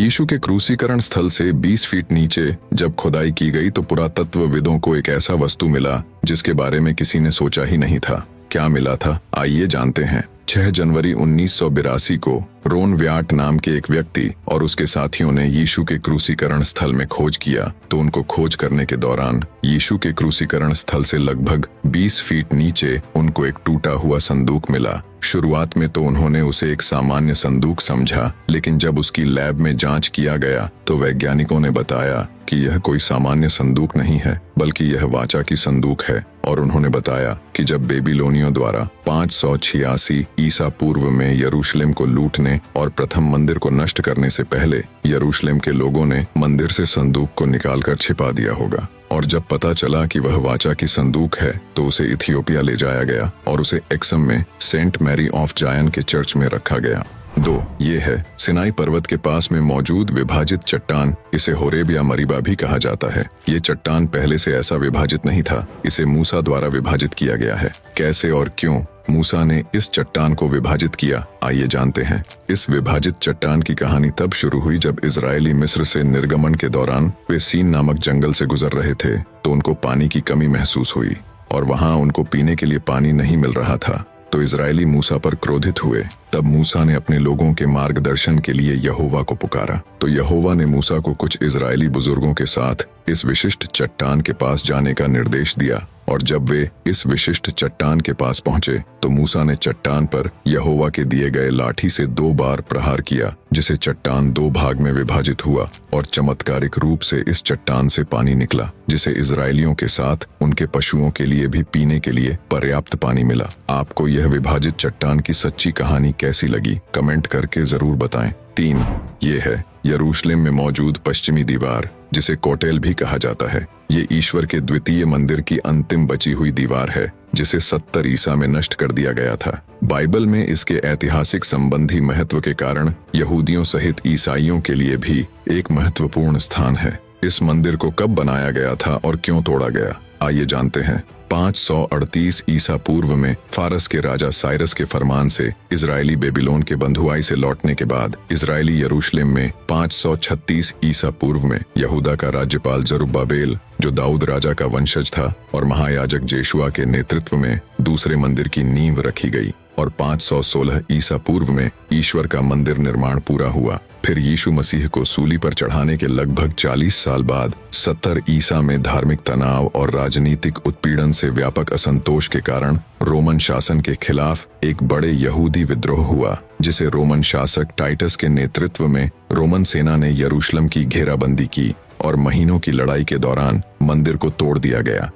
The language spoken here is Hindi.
यीशु के क्रूसीकरण स्थल से 20 फीट नीचे जब खुदाई की गई तो पुरातत्वविदों को एक ऐसा वस्तु मिला जिसके बारे में किसी ने सोचा ही नहीं था। क्या मिला था, आइए जानते हैं। 6 जनवरी 1982 को रोन व्याट नाम के एक व्यक्ति और उसके साथियों ने यीशु के क्रूसीकरण स्थल में खोज किया तो उनको खोज करने के दौरान यीशु के क्रूसीकरण स्थल से लगभग 20 फीट नीचे उनको एक टूटा हुआ संदूक मिला। शुरुआत में तो उन्होंने उसे एक सामान्य संदूक समझा, लेकिन जब उसकी लैब में जांच किया गया तो वैज्ञानिकों ने बताया कि यह कोई सामान्य संदूक नहीं है बल्कि यह वाचा की संदूक है। और उन्होंने बताया कि जब बेबीलोनियों द्वारा 586 ईसा पूर्व में यरूशलेम को लूटने और प्रथम मंदिर को नष्ट करने से पहले यरूशलेम के लोगों ने मंदिर से संदूक को निकालकर छिपा दिया होगा। और जब पता चला कि वह वाचा की संदूक है तो उसे इथियोपिया ले जाया गया और उसे एक्सम में सेंट मैरी ऑफ जायन के चर्च में रखा गया। 2. ये है सिनाई पर्वत के पास में मौजूद विभाजित चट्टान। इसे होरेब या मरीबा भी कहा जाता है। ये चट्टान पहले से ऐसा विभाजित नहीं था, इसे मूसा द्वारा विभाजित किया गया है। कैसे और क्यों मूसा ने इस चट्टान को विभाजित किया, आइए जानते हैं। इस विभाजित चट्टान की कहानी तब शुरू हुई जब इजरायली मिस्र से निर्गमन के दौरान वे सीन नामक जंगल से गुजर रहे थे तो उनको पानी की कमी महसूस हुई और वहां उनको पीने के लिए पानी नहीं मिल रहा था। तो इजरायली मूसा पर क्रोधित हुए। तब मूसा ने अपने लोगों के मार्गदर्शन के लिए यहोवा को पुकारा। तो यहोवा ने मूसा को कुछ इजरायली बुजुर्गों के साथ इस विशिष्ट चट्टान के पास जाने का निर्देश दिया। और जब वे इस विशिष्ट चट्टान के पास पहुंचे तो मूसा ने चट्टान पर यहोवा के दिए गए लाठी से 2 बार प्रहार किया, जिसे चट्टान 2 भाग में विभाजित हुआ और चमत्कारिक रूप से इस चट्टान से पानी निकला, जिसे इजरायलियों के साथ उनके पशुओं के लिए भी पीने के लिए पर्याप्त पानी मिला। आपको यह विभाजित चट्टान की सच्ची कहानी कैसी लगी, कमेंट करके जरूर बताएं। 3. ये है यरूशलेम में मौजूद पश्चिमी दीवार, जिसे कोटेल भी कहा जाता है। ये ईश्वर के द्वितीय मंदिर की अंतिम बची हुई दीवार है, जिसे 70 ईसा में नष्ट कर दिया गया था। बाइबल में इसके ऐतिहासिक संबंधी महत्व के कारण यहूदियों सहित ईसाइयों के लिए भी एक महत्वपूर्ण स्थान है। इस मंदिर को कब बनाया गया था और क्यों तोड़ा गया, आइए जानते हैं। 538 ईसा पूर्व में फारस के राजा साइरस के फरमान से इजरायली बेबीलोन के बंधुआई से लौटने के बाद इजरायली यरूशलेम में 536 ईसा पूर्व में यहूदा का राज्यपाल जरुब्बाबेल, जो दाऊद राजा का वंशज था, और महायाजक जेशुआ के नेतृत्व में दूसरे मंदिर की नींव रखी गई। और 516 ईसा पूर्व में ईश्वर का मंदिर निर्माण पूरा हुआ। फिर यीशु मसीह को सूली पर चढ़ाने के लगभग 40 साल बाद 70 ईसा में धार्मिक तनाव और राजनीतिक उत्पीड़न से व्यापक असंतोष के कारण रोमन शासन के खिलाफ एक बड़े यहूदी विद्रोह हुआ, जिसे रोमन शासक टाइटस के नेतृत्व में रोमन सेना ने यरूशलेम की घेराबंदी की और महीनों की लड़ाई के दौरान मंदिर को तोड़ दिया गया।